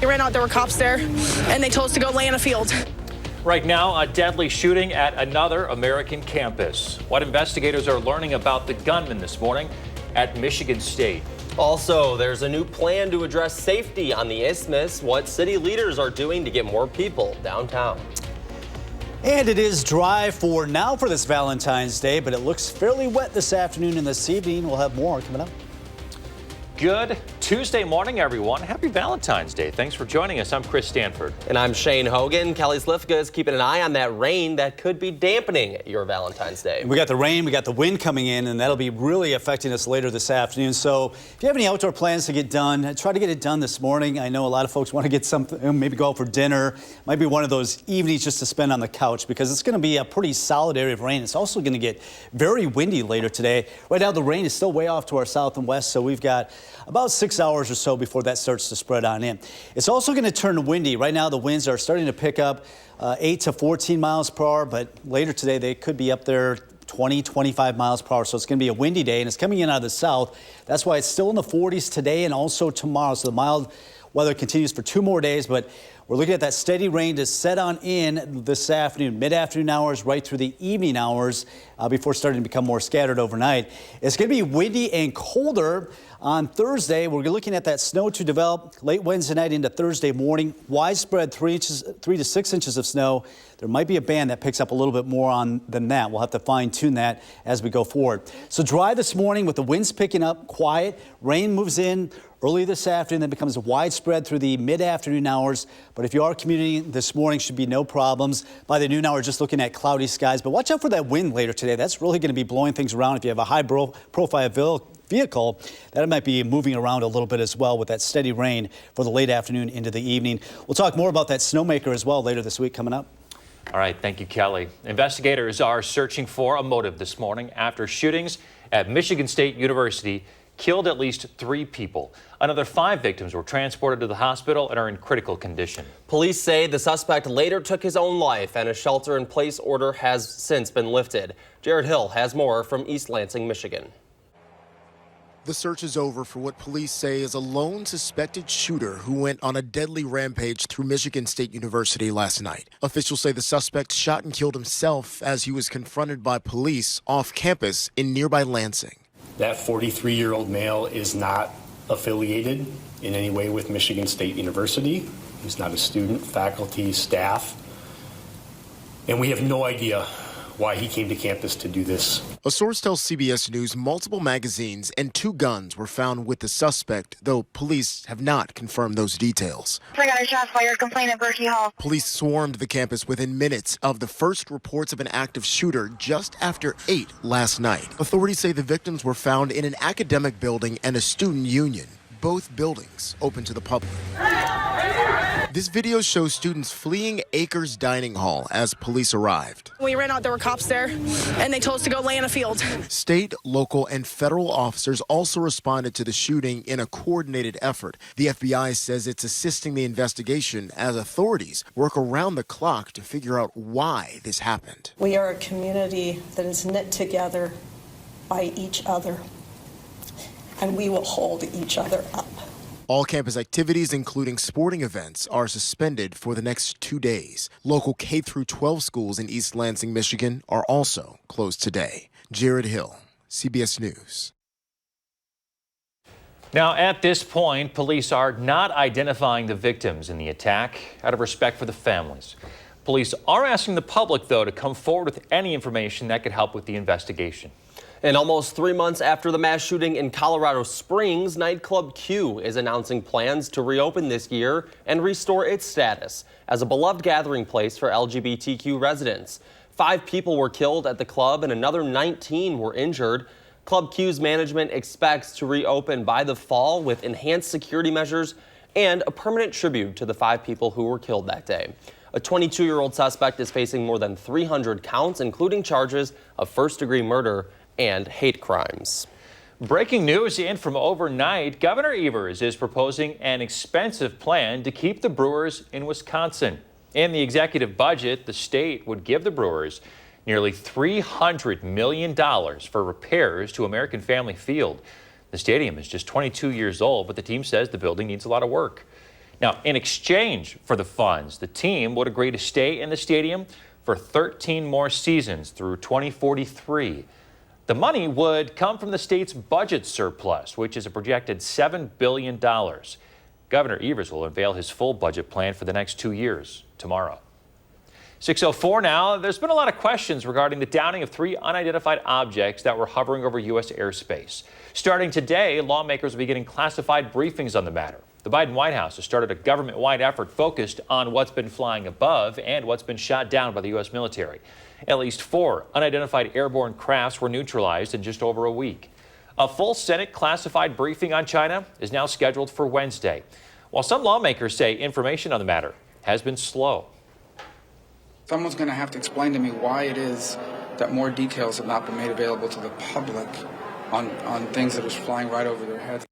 We ran out, there were cops there, and they told us to go lay in a field. Right now, a deadly shooting at another American campus. What investigators are learning about the gunman this morning at Michigan State. Also, there's a new plan to address safety on the Isthmus, what city leaders are doing to get more people downtown. And it is dry for now for this Valentine's Day, but it looks fairly wet this afternoon and this evening. We'll have more coming up. Good Tuesday morning, everyone. Happy Valentine's Day. Thanks for joining us. I'm Chris Stanford. And I'm Shane Hogan. Kelly Slifka is keeping an eye on that rain that could be dampening your Valentine's Day. We got the rain, we got the wind coming in, and that'll be really affecting us later this afternoon. So if you have any outdoor plans to get done, try to get it done this morning. I know a lot of folks want to get something, maybe go out for dinner. Might be one of those evenings just to spend on the couch because it's going to be a pretty solid area of rain. It's also going to get very windy later today. Right now, the rain is still way off to our south and west, so we've got about 6 hours or so before that starts to spread on in. It's also going to turn windy. Right now, the winds are starting to pick up 8 to 14 miles per hour, but later today, they could be up there 20, 25 miles per hour. So it's going to be a windy day, and it's coming in out of the south. That's why it's still in the 40s today and also tomorrow. So the mild weather continues for 2 more days, but we're looking at that steady rain to set on in this afternoon, mid-afternoon hours, right through the evening hours before starting to become more scattered overnight. It's going to be windy and colder on Thursday. We're looking at that snow to develop late Wednesday night into Thursday morning. Widespread 3 to 6 inches of snow. There might be a band that picks up a little bit more than that. We'll have to fine-tune that as we go forward. So dry this morning with the winds picking up, quiet. Rain moves in early this afternoon, then becomes widespread through the mid-afternoon hours. But if you are commuting this morning, should be no problems. By the noon hour, just looking at cloudy skies. But watch out for that wind later today. That's really going to be blowing things around. If you have a high-profile vehicle, that might be moving around a little bit as well with that steady rain for the late afternoon into the evening. We'll talk more about that snowmaker as well later this week coming up. All right, thank you, Kelly. Investigators are searching for a motive this morning after shootings at Michigan State University killed at least 3 people. Another 5 victims were transported to the hospital and are in critical condition. Police say the suspect later took his own life and a shelter-in-place order has since been lifted. Jared Hill has more from East Lansing, Michigan. The search is over for what police say is a lone suspected shooter who went on a deadly rampage through Michigan State University last night. Officials say the suspect shot and killed himself as he was confronted by police off campus in nearby Lansing. That 43-year-old male is not affiliated in any way with Michigan State University. He's not a student, faculty, staff. And we have no idea why he came to campus to do this. A source tells CBS News multiple magazines and 2 guns were found with the suspect, though police have not confirmed those details. I got a shot fired complaint at Berkey Hall. Police swarmed the campus within minutes of the first reports of an active shooter just after 8 last night. Authorities say the victims were found in an academic building and a student union, both buildings open to the public. This video shows students fleeing Acres Dining Hall as police arrived. We ran out, there were cops there, and they told us to go lay in a field. State, local, and federal officers also responded to the shooting in a coordinated effort. The FBI says it's assisting the investigation as authorities work around the clock to figure out why this happened. We are a community that is knit together by each other, and we will hold each other up. All campus activities, including sporting events, are suspended for the next 2 days. Local K-12 schools in East Lansing, Michigan, are also closed today. Jared Hill, CBS News. Now, at this point, police are not identifying the victims in the attack out of respect for the families. Police are asking the public, though, to come forward with any information that could help with the investigation. And almost 3 months after the mass shooting in Colorado Springs, nightclub Q is announcing plans to reopen this year and restore its status as a beloved gathering place for LGBTQ residents. 5 people were killed at the club and another 19 were injured. Club Q's management expects to reopen by the fall with enhanced security measures and a permanent tribute to the 5 people who were killed that day. A 22-year-old suspect is facing more than 300 counts, including charges of first-degree murder and hate crimes. Breaking news in from overnight, Governor Evers is proposing an expensive plan to keep the Brewers in Wisconsin. In the executive budget, the state would give the Brewers nearly $300 million for repairs to American Family Field. The stadium is just 22 years old, but the team says the building needs a lot of work. Now, in exchange for the funds, the team would agree to stay in the stadium for 13 more seasons through 2043. The money would come from the state's budget surplus, which is a projected $7 billion. Governor Evers will unveil his full budget plan for the next 2 years tomorrow. 6:04 now. There's been a lot of questions regarding the downing of 3 unidentified objects that were hovering over U.S. airspace. Starting today, lawmakers will be getting classified briefings on the matter. The Biden White House has started a government-wide effort focused on what's been flying above and what's been shot down by the U.S. military. At least 4 unidentified airborne crafts were neutralized in just over a week. A full Senate classified briefing on China is now scheduled for Wednesday, while some lawmakers say information on the matter has been slow. Someone's going to have to explain to me why it is that more details have not been made available to the public on things that are flying right over their heads.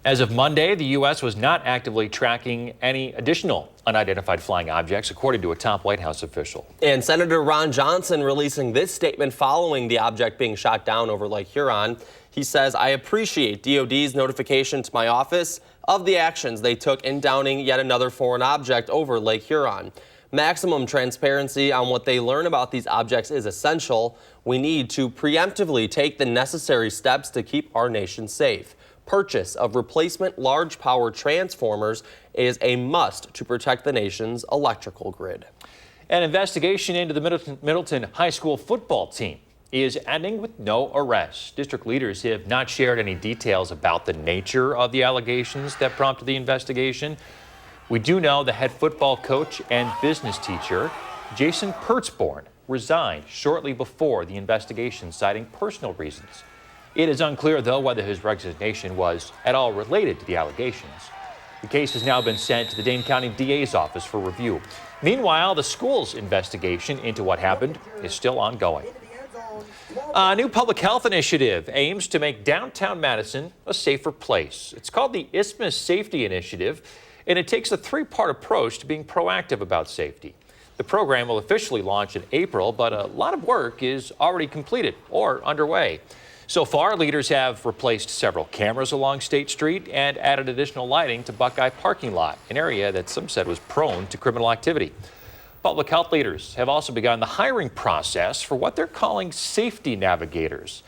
As of Monday, the U.S. was not actively tracking any additional unidentified flying objects, according to a top White House official. And Senator Ron Johnson releasing this statement following the object being shot down over Lake Huron. He says, "I appreciate DOD's notification to my office of the actions they took in downing yet another foreign object over Lake Huron. Maximum transparency on what they learn about these objects is essential. We need to preemptively take the necessary steps to keep our nation safe. Purchase of replacement large power transformers is a must to protect the nation's electrical grid." An investigation into the Middleton High School football team is ending with no arrests. District leaders have not shared any details about the nature of the allegations that prompted the investigation. We do know the head football coach and business teacher, Jason Pertzborn, resigned shortly before the investigation, citing personal reasons. It is unclear, though, whether his resignation was at all related to the allegations. The case has now been sent to the Dane County DA's office for review. Meanwhile, the school's investigation into what happened is still ongoing. A new public health initiative aims to make downtown Madison a safer place. It's called the Isthmus Safety Initiative, and it takes a 3-part approach to being proactive about safety. The program will officially launch in April, but a lot of work is already completed or underway. So far, leaders have replaced several cameras along State Street and added additional lighting to Buckeye parking lot, an area that some said was prone to criminal activity. Public health leaders have also begun the hiring process for what they're calling safety navigators.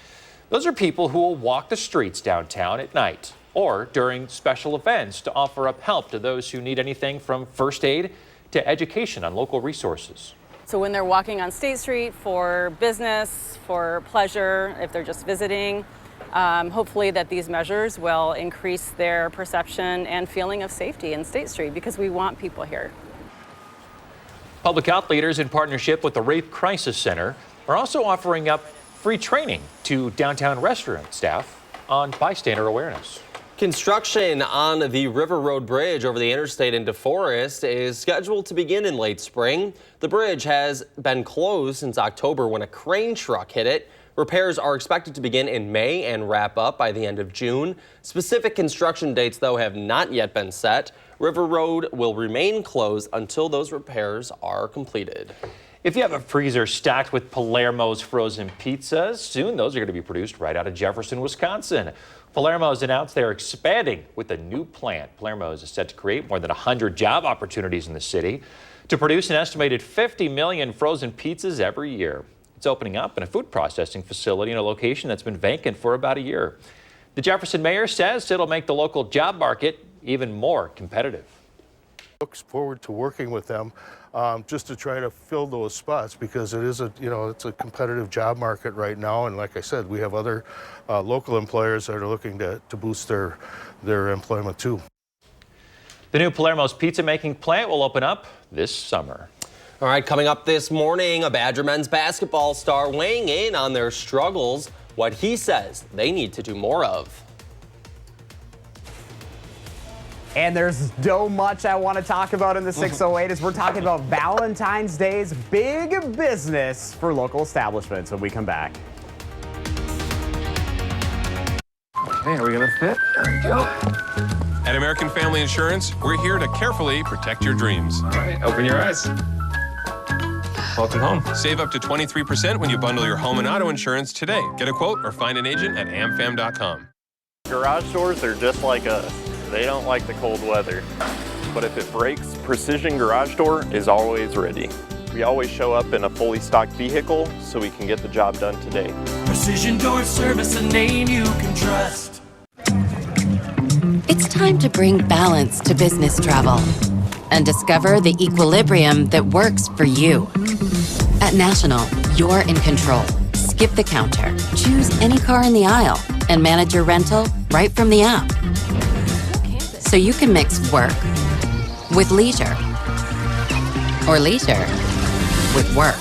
Those are people who will walk the streets downtown at night or during special events to offer up help to those who need anything from first aid to education on local resources. So when they're walking on State Street for business, for pleasure, if they're just visiting, hopefully that these measures will increase their perception and feeling of safety in State Street, because we want people here. Public health leaders, in partnership with the Rape Crisis Center, are also offering up free training to downtown restaurant staff on bystander awareness. Construction on the River Road Bridge over the interstate into Forest is scheduled to begin in late spring. The bridge has been closed since October when a crane truck hit it. Repairs are expected to begin in May and wrap up by the end of June. Specific construction dates, though, have not yet been set. River Road will remain closed until those repairs are completed. If you have a freezer stocked with Palermo's frozen pizzas, soon those are going to be produced right out of Jefferson, Wisconsin. Palermo's announced they're expanding with a new plant. Palermo's is set to create more than 100 job opportunities in the city to produce an estimated 50 million frozen pizzas every year. It's opening up in a food processing facility in a location that's been vacant for about a year. The Jefferson mayor says it'll make the local job market even more competitive. Looks forward to working with them just to try to fill those spots, because it is it's a competitive job market right now, and like I said, we have other local employers that are looking to boost their employment too. The new Palermo's pizza making plant will open up this summer. All right, coming up this morning, a Badger men's basketball star weighing in on their struggles, what he says they need to do more of. And there's so much I want to talk about in the 608 as we're talking about Valentine's Day's big business for local establishments when we come back. Okay, are we gonna fit? There we go. At American Family Insurance, we're here to carefully protect your dreams. All right, open your eyes. Welcome home. Save up to 23% when you bundle your home and auto insurance today. Get a quote or find an agent at amfam.com. Garage doors are just like us. They don't like the cold weather. But if it breaks, Precision Garage Door is always ready. We always show up in a fully stocked vehicle so we can get the job done today. Precision Door Service, a name you can trust. It's time to bring balance to business travel and discover the equilibrium that works for you. At National, you're in control. Skip the counter, choose any car in the aisle, and manage your rental right from the app. So you can mix work with leisure, or leisure with work,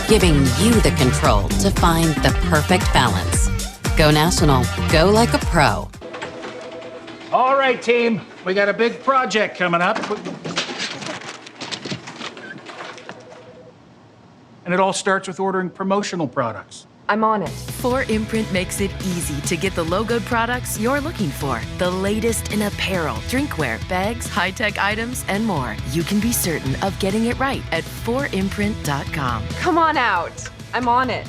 giving you the control to find the perfect balance. Go National, go like a pro. All right, team, we got a big project coming up. And it all starts with ordering promotional products. I'm on it. 4imprint makes it easy to get the logoed products you're looking for. The latest in apparel, drinkware, bags, high-tech items, and more. You can be certain of getting it right at 4imprint.com. Come on out. I'm on it.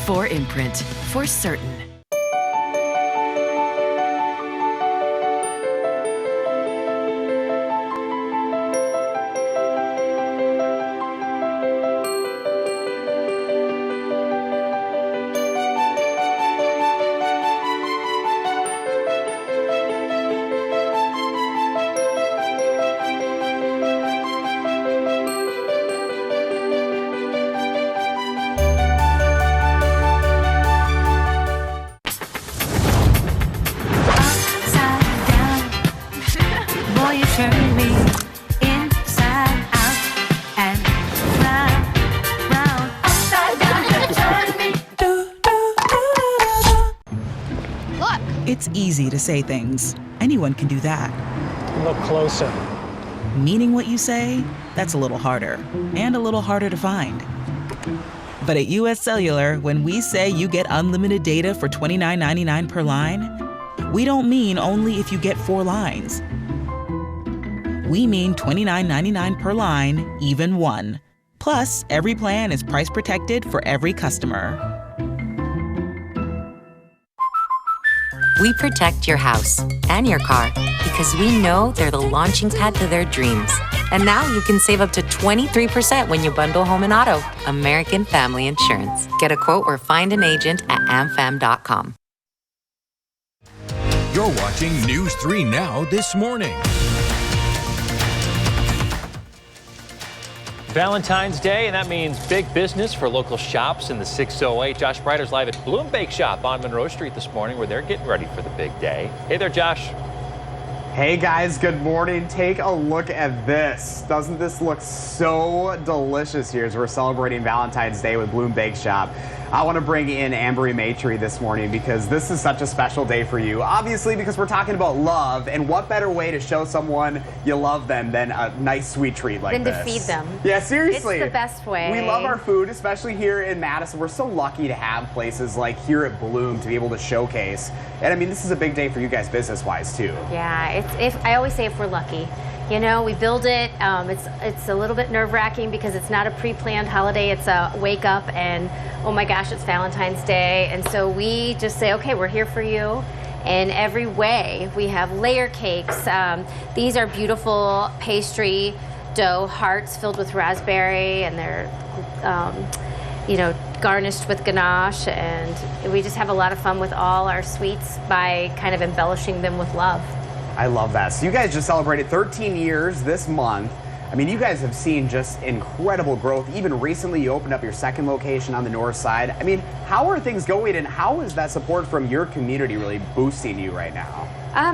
4imprint, for certain. It's easy to say things. Anyone can do that. Look closer. Meaning what you say, that's a little harder. And a little harder to find. But at US Cellular, when we say you get unlimited data for $29.99 per line, we don't mean only if you get 4 lines. We mean $29.99 per line, even 1. Plus, every plan is price protected for every customer. We protect your house and your car because we know they're the launching pad to their dreams. And now you can save up to 23% when you bundle home and auto. American Family Insurance. Get a quote or find an agent at amfam.com. You're watching News 3 Now this morning. Valentine's Day, and that means big business for local shops in the 608. Josh Breiter's live at Bloom Bake Shop on Monroe Street this morning, where they're getting ready for the big day. Hey there, Josh. Hey guys, good morning. Take a look at this. Doesn't this look so delicious here as we're celebrating Valentine's Day with Bloom Bake Shop? I want to bring in Ambery Maitre this morning because this is such a special day for you. Obviously, because we're talking about love, and what better way to show someone you love them than a nice sweet treat like this? Than to feed them. Yeah, seriously. It's the best way. We love our food, especially here in Madison. We're so lucky to have places like here at Bloom to be able to showcase. And I mean, this is a big day for you guys business-wise too. Yeah, I always say if we're lucky. You know, we build it. It's a little bit nerve-wracking because it's not a pre-planned holiday. It's a wake up and, oh my gosh, it's Valentine's Day. And so we just say, okay, we're here for you in every way. We have layer cakes. These are beautiful pastry dough hearts filled with raspberry, and they're, you know, garnished with ganache. And we just have a lot of fun with all our sweets by kind of embellishing them with love. I love that. So you guys just celebrated 13 years this month. I mean, you guys have seen just incredible growth. Even recently, you opened up your second location on the north side. I mean, how are things going, and how is that support from your community really boosting you right now?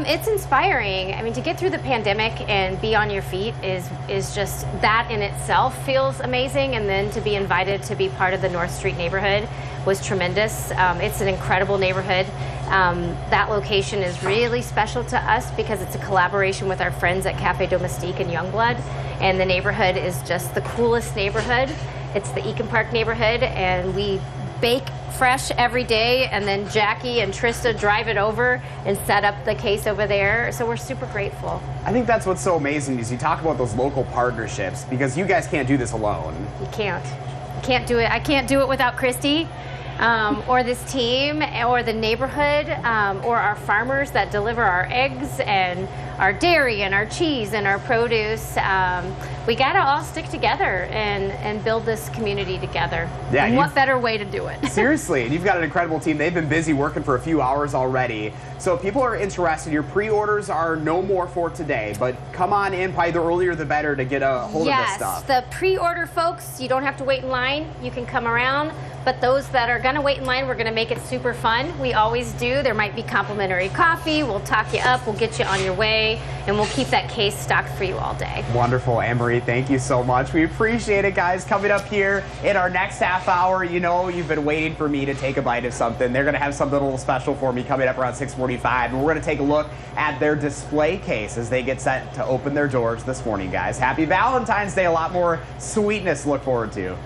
It's inspiring. I mean, to get through the pandemic and be on your feet is just, that in itself feels amazing. And then to be invited to be part of the North Street neighborhood was tremendous. It's an incredible neighborhood. That location is really special to us because it's a collaboration with our friends at Cafe Domestique and Youngblood. And the neighborhood is just the coolest neighborhood. It's the Eakin Park neighborhood, and we bake fresh every day, and then Jackie and Trista drive it over and set up the case over there. So we're super grateful. I think that's what's so amazing is you talk about those local partnerships because you guys can't do this alone. You can't do it. I can't do it without Christy. or this team, or the neighborhood, or our farmers that deliver our eggs and our dairy and our cheese and our produce. We gotta all stick together and build this community together. Yeah, and what better way to do it? Seriously, and you've got an incredible team. They've been busy working for a few hours already. So if people are interested, your pre-orders are no more for today, but come on in, probably the earlier the better to get a hold of this stuff. Yes, the pre-order folks, you don't have to wait in line. You can come around. But those that are gonna wait in line, we're gonna make it super fun. We always do. There might be complimentary coffee. We'll talk you up. We'll get you on your way, and we'll keep that case stocked for you all day. Wonderful, Anne-Marie. Thank you so much. We appreciate it, guys. Coming up here in our next half hour, you know you've been waiting for me to take a bite of something. They're going to have something a little special for me coming up around 6:45, and we're going to take a look at their display case as they get set to open their doors this morning, guys. Happy Valentine's Day. A lot more sweetness to look forward to.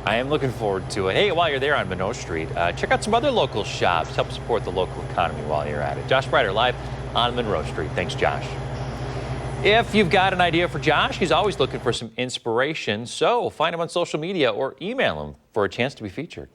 I am looking forward to it. Hey, while you're there on Minot Street, check out some other local shops. Help support the local economy while you're at it. Josh Breider live on Monroe Street. Thanks, Josh. If you've got an idea for Josh, he's always looking for some inspiration. So find him on social media or email him for a chance to be featured.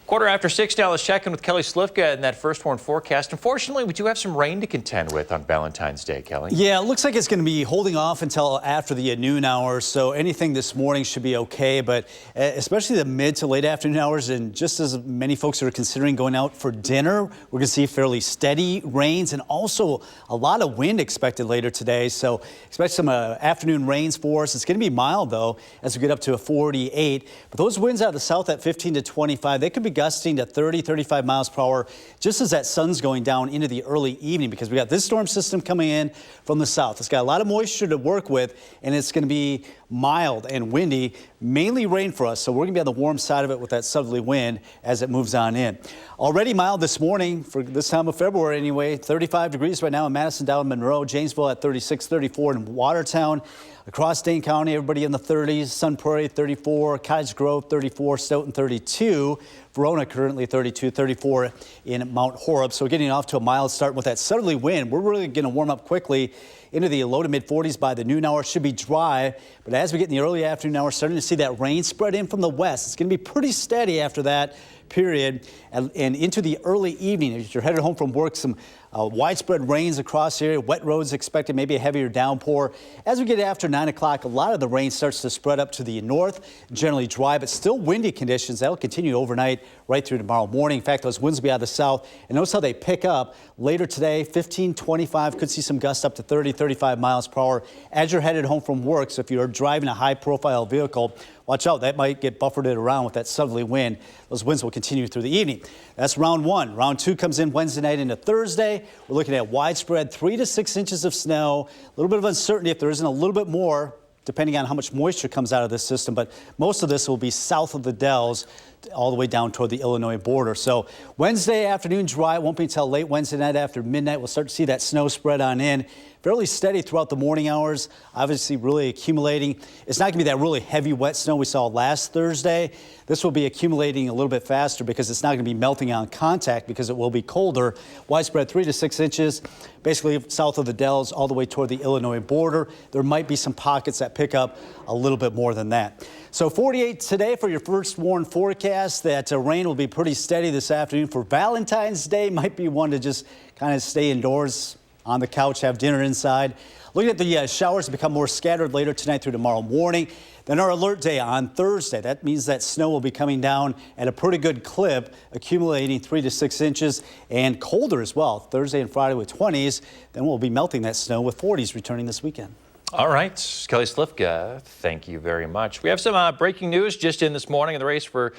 6:15 now, let's check in with Kelly Slifka in that first warn forecast. Unfortunately, we do have some rain to contend with on Valentine's Day, Kelly. Yeah, it looks like it's going to be holding off until after the noon hours, so anything this morning should be okay, but especially the mid to late afternoon hours, and just as many folks are considering going out for dinner, we're going to see fairly steady rains and also a lot of wind expected later today, so expect some afternoon rains for us. It's going to be mild, though, as we get up to a 48, but those winds out of the south at 15 to 25, they could be gusting to 30, 35 miles per hour just as that sun's going down into the early evening, because we got this storm system coming in from the south. It's got a lot of moisture to work with, and it's going to be mild and windy, mainly rain for us. So we're going to be on the warm side of it with that southerly wind as it moves on in. Already mild this morning for this time of February anyway. 35 degrees right now in Madison, down in Monroe, Janesville at 36, 34 in Watertown. Across Dane County, everybody in the 30s. Sun Prairie, 34. Cottage Grove, 34. Stoughton, 32. Verona currently 32, 34 in Mount Horeb. So we're getting off to a mild start with that southerly wind. We're really going to warm up quickly into the low to mid 40s by the noon hour. It should be dry, but as we get in the early afternoon hour, starting to see that rain spread in from the west. It's going to be pretty steady after that period and into the early evening. As you're headed home from work, some widespread rains across the area. Wet roads expected, maybe a heavier downpour. As we get after 9 o'clock, a lot of the rain starts to spread up to the north, generally dry, but still windy conditions. That'll continue overnight right through tomorrow morning. In fact, those winds will be out of the south. And notice how they pick up later today, 15, 25, could see some gusts up to 30, 35 miles per hour as you're headed home from work. So if you're driving a high-profile vehicle, watch out. That might get buffered around with that southerly wind. Those winds will continue through the evening. That's round one. Round two comes in Wednesday night into Thursday. We're looking at widespread 3 to 6 inches of snow. A little bit of uncertainty if there isn't a little bit more, depending on how much moisture comes out of this system. But most of this will be south of the Dells, all the way down toward the Illinois border. So Wednesday afternoon dry. It won't be until late Wednesday night after midnight. We'll start to see that snow spread on in. Fairly steady throughout the morning hours, obviously really accumulating. It's not going to be that really heavy wet snow we saw last Thursday. This will be accumulating a little bit faster because it's not going to be melting on contact because it will be colder. Widespread 3 to 6 inches, basically south of the Dells all the way toward the Illinois border. There might be some pockets that pick up a little bit more than that. So 48 today for your first warn forecast. That rain will be pretty steady this afternoon. For Valentine's Day, might be one to just kind of stay indoors on the couch, have dinner inside. Looking at the showers become more scattered later tonight through tomorrow morning. Then our alert day on Thursday. That means that snow will be coming down at a pretty good clip, accumulating 3 to 6 inches and colder as well. Thursday and Friday with 20s. Then we'll be melting that snow with 40s returning this weekend. All right, Kelly Slifka, thank you very much. We have some breaking news just in this morning in the race for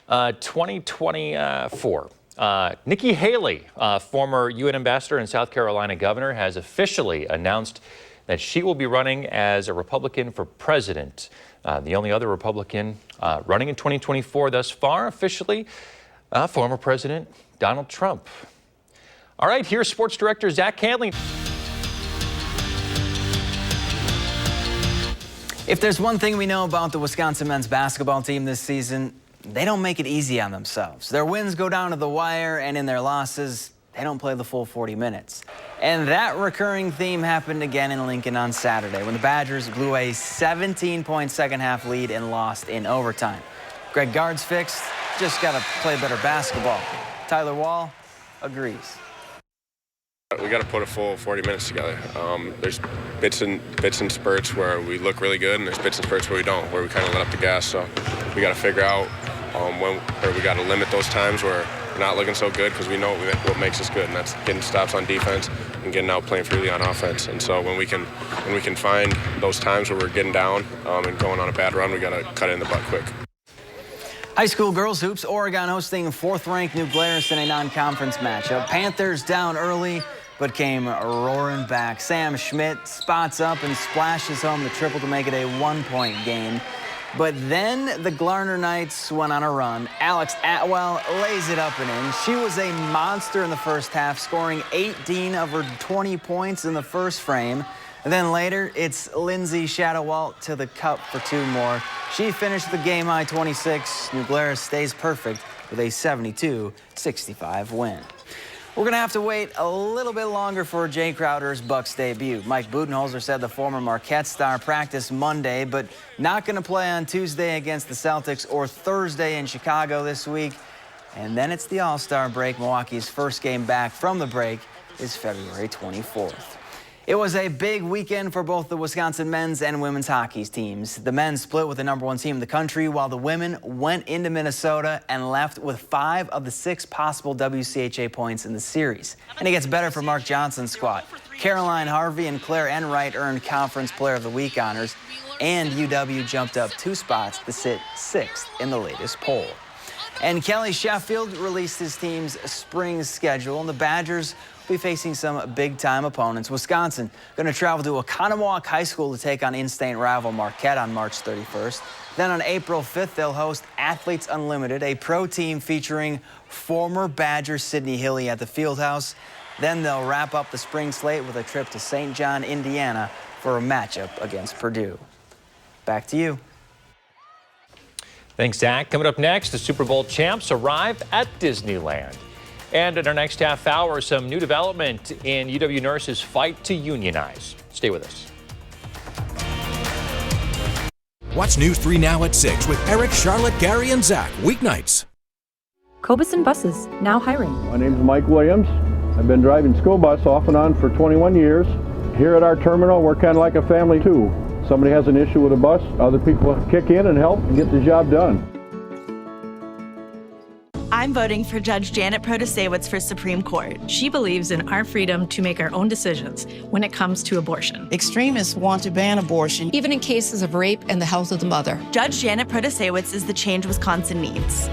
2024. Nikki Haley, former UN ambassador and South Carolina governor, has officially announced that she will be running as a Republican for president. The only other Republican running in 2024 thus far, officially, former President Donald Trump. All right, here's sports director Zach Canley. If there's one thing we know about the Wisconsin men's basketball team this season, they don't make it easy on themselves. Their wins go down to the wire, and in their losses, they don't play the full 40 minutes. And that recurring theme happened again in Lincoln on Saturday when the Badgers blew a 17-point second-half lead and lost in overtime. Greg Gard's fixed, just got to play better basketball. Tyler Wall agrees. We got to put a full 40 minutes together. There's bits and spurts where we look really good, and there's bits and spurts where we don't, where we kind of let up the gas. So we got to figure out where we got to limit those times where we're not looking so good, because we know what makes us good, and that's getting stops on defense and getting out playing freely on offense. And so when we can find those times where we're getting down and going on a bad run, we got to cut it in the butt quick. High school girls hoops, Oregon hosting 4th-ranked New Glarus in a non-conference matchup. Panthers down early, but came roaring back. Sam Schmidt spots up and splashes home the triple to make it a 1-point game. But then the Glarner Knights went on a run. Alex Atwell lays it up and in. She was a monster in the first half, scoring 18 of her 20 points in the first frame. And then later, it's Lindsay Shadowalt to the cup for 2 more. She finished the game-high 26. New Glarus stays perfect with a 72-65 win. We're going to have to wait a little bit longer for Jay Crowder's Bucks debut. Mike Budenholzer said the former Marquette star practiced Monday, but not going to play on Tuesday against the Celtics or Thursday in Chicago this week. And then it's the All-Star break. Milwaukee's first game back from the break is February 24th. It was a big weekend for both the Wisconsin men's and women's hockey teams. The men split with the #1 team in the country, while the women went into Minnesota and left with 5 of the 6 possible WCHA points in the series. And it gets better for Mark Johnson's squad. Caroline Harvey and Claire Enright earned Conference Player of the Week honors, and UW jumped up 2 spots to sit 6th in the latest poll. And Kelly Sheffield released his team's spring schedule, and the Badgers will be facing some big-time opponents. Wisconsin going to travel to Oconomowoc High School to take on in-state rival Marquette on March 31st. Then on April 5th, they'll host Athletes Unlimited, a pro team featuring former Badger Sidney Hilly at the Fieldhouse. Then they'll wrap up the spring slate with a trip to St. John, Indiana for a matchup against Purdue. Back to you. Thanks, Zach. Coming up next, the Super Bowl champs arrive at Disneyland. And in our next half hour, some new development in UW nurses' fight to unionize. Stay with us. Watch News 3 Now at 6 with Eric, Charlotte, Gary, and Zach. Weeknights. Cobison Buses, now hiring. My name's Mike Williams. I've been driving school bus off and on for 21 years. Here at our terminal, we're kind of like a family too. Somebody has an issue with a bus, other people kick in and help and get the job done. I'm voting for Judge Janet Protasewicz for Supreme Court. She believes in our freedom to make our own decisions when it comes to abortion. Extremists want to ban abortion, even in cases of rape and the health of the mother. Judge Janet Protasewicz is the change Wisconsin needs.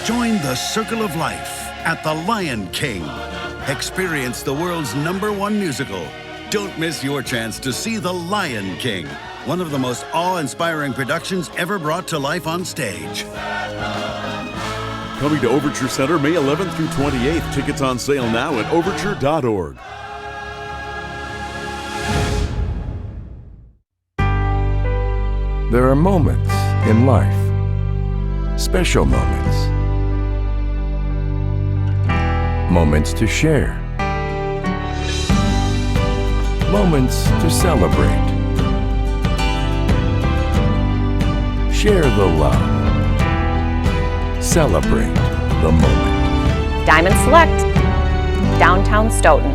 Join the Circle of Life at the Lion King. Experience the world's #1 musical. Don't miss your chance to see The Lion King, one of the most awe-inspiring productions ever brought to life on stage. Coming to Overture Center May 11th through 28th. Tickets on sale now at overture.org. There are moments in life, special moments, moments to share, moments to celebrate. Share the love. Celebrate the moment. Diamond Select, downtown Stoughton.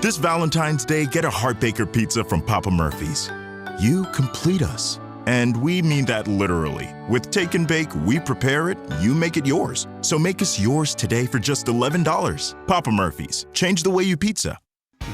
This Valentine's Day, get a Heartbaker pizza from Papa Murphy's. You complete us. And we mean that literally. With Take and Bake, we prepare it, you make it yours. So make us yours today for just $11. Papa Murphy's, change the way you pizza.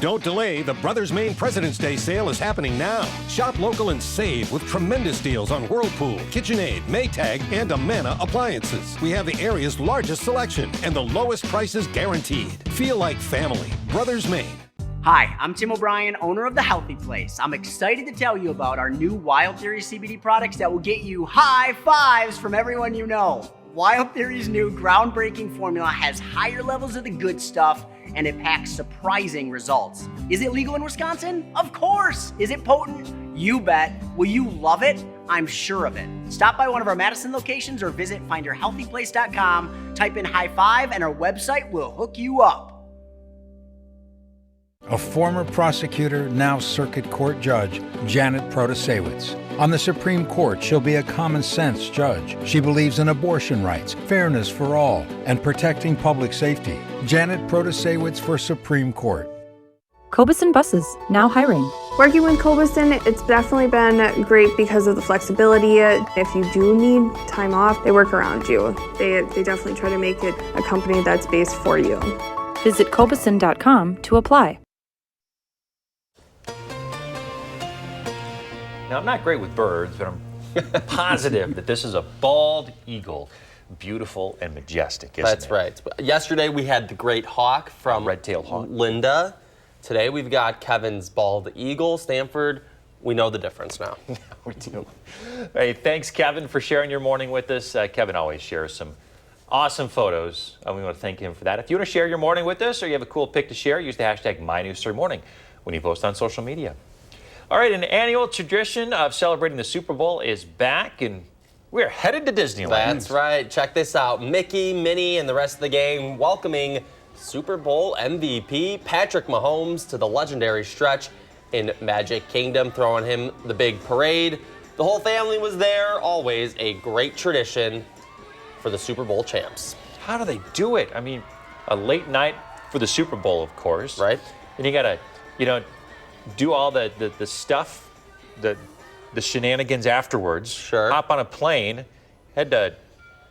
Don't delay, the Brothers Maine President's Day sale is happening now. Shop local and save with tremendous deals on Whirlpool, KitchenAid, Maytag, and Amana appliances. We have the area's largest selection and the lowest prices guaranteed. Feel like family. Brothers Maine. Hi, I'm Tim O'Brien, owner of The Healthy Place. I'm excited to tell you about our new Wild Theory CBD products that will get you high fives from everyone you know. Wild Theory's new groundbreaking formula has higher levels of the good stuff, and it packs surprising results. Is it legal in Wisconsin? Of course! Is it potent? You bet. Will you love it? I'm sure of it. Stop by one of our Madison locations or visit findyourhealthyplace.com, type in high five, and our website will hook you up. of former prosecutor, now circuit court judge, Janet Protasewicz. On the Supreme Court, she'll be a common-sense judge. She believes in abortion rights, fairness for all, and protecting public safety. Janet Protasewicz for Supreme Court. Cobuson Buses, now hiring. Working with Cobuson, it's definitely been great because of the flexibility. If you do need time off, they work around you. They definitely try to make it a company that's based for you. Visit Cobuson.com to apply. Now, I'm not great with birds, but I'm positive that this is a bald eagle. Beautiful and majestic, isn't it? That's right. Yesterday we had the great hawk from red-tailed hawk. Linda. Today we've got Kevin's bald eagle. Stanford, we know the difference now. Yeah, we do. Hey, thanks, Kevin, for sharing your morning with us. Kevin always shares some awesome photos, and we want to thank him for that. If you want to share your morning with us or you have a cool pic to share, use the hashtag MyNewsStoryMorning when you post on social media. All right, an annual tradition of celebrating the Super Bowl is back, and we're headed to Disneyland. That's right. Check this out. Mickey, Minnie, and the rest of the gang welcoming Super Bowl MVP Patrick Mahomes to the legendary stretch in Magic Kingdom, throwing him the big parade. The whole family was there. Always a great tradition for the Super Bowl champs. How do they do it? I mean, a late night for the Super Bowl, of course. Right. And you got to, do all the stuff, the shenanigans afterwards. Sure. Hop on a plane, head to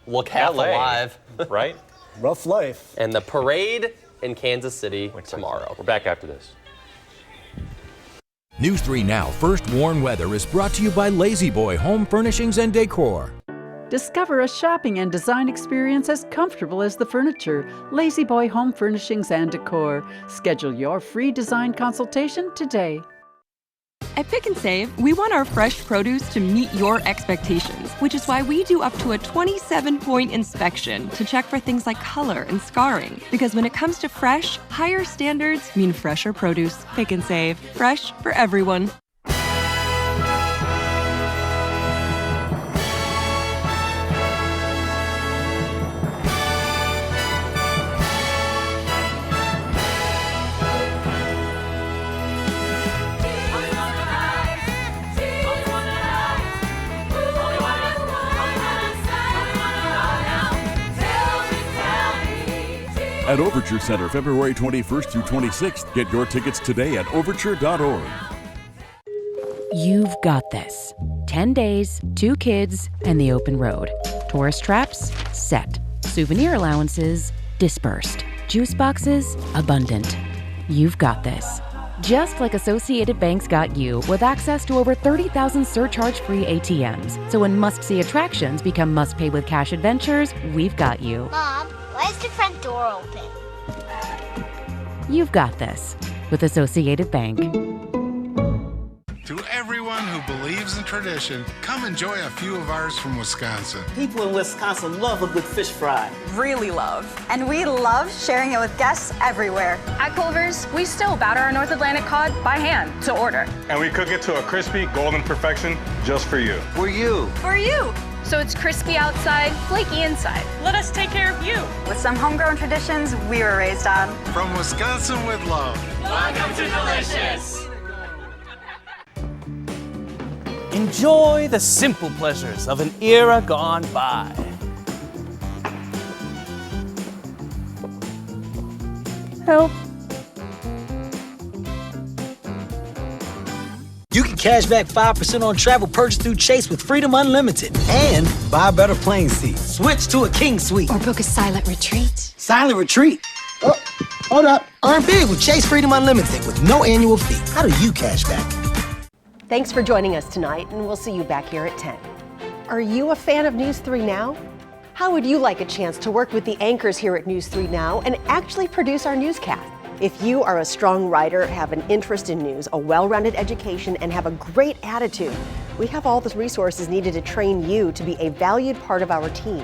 look half LA, alive. Right? Rough life. And the parade in Kansas City tomorrow. We're back after this. News 3 Now First Warn Weather is brought to you by Lazy Boy Home Furnishings and Decor. Discover a shopping and design experience as comfortable as the furniture. Lazy Boy Home Furnishings and Decor. Schedule your free design consultation today. At Pick and Save, we want our fresh produce to meet your expectations, which is why we do up to a 27-point inspection to check for things like color and scarring. Because when it comes to fresh, higher standards mean fresher produce. Pick and Save, fresh for everyone. At Overture Center, February 21st through 26th. Get your tickets today at overture.org. You've got this. 10 days, 2 kids, and the open road. Tourist traps? Set. Souvenir allowances? Dispersed. Juice boxes? Abundant. You've got this. Just like Associated Bank's got you, with access to over 30,000 surcharge-free ATMs. So when must-see attractions become must-pay with cash adventures, we've got you. Mom, why is the front door open? You've got this with Associated Bank. To everyone who believes in tradition, come enjoy a few of ours from Wisconsin. People in Wisconsin love a good fish fry. Really love. And we love sharing it with guests everywhere. At Culver's, we still batter our North Atlantic cod by hand to order. And we cook it to a crispy, golden perfection just for you. For you. For you. So it's crispy outside, flaky inside. Let us take care of you. With some homegrown traditions we were raised on. From Wisconsin with love. Welcome to Delicious. Enjoy the simple pleasures of an era gone by. Help. You can cash back 5% on travel purchased through Chase with Freedom Unlimited. And buy a better plane seat. Switch to a King Suite. Or book a silent retreat. Silent retreat? Oh, hold up. Earn big with Chase Freedom Unlimited with no annual fee. How do you cash back? Thanks for joining us tonight, and we'll see you back here at 10. Are you a fan of News 3 Now? How would you like a chance to work with the anchors here at News 3 Now and actually produce our newscast? If you are a strong writer, have an interest in news, a well-rounded education, and have a great attitude, we have all the resources needed to train you to be a valued part of our team.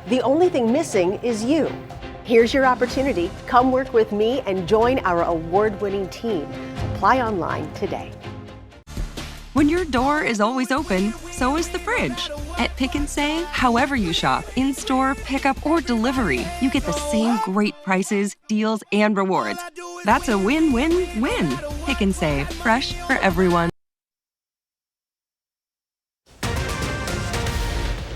The only thing missing is you. Here's your opportunity. Come work with me and join our award-winning team. Apply online today. When your door is always open, so is the fridge. At Pick and Save, however you shop, in-store, pickup, or delivery, you get the same great prices, deals, and rewards. That's a win-win-win. Pick and Save, fresh for everyone.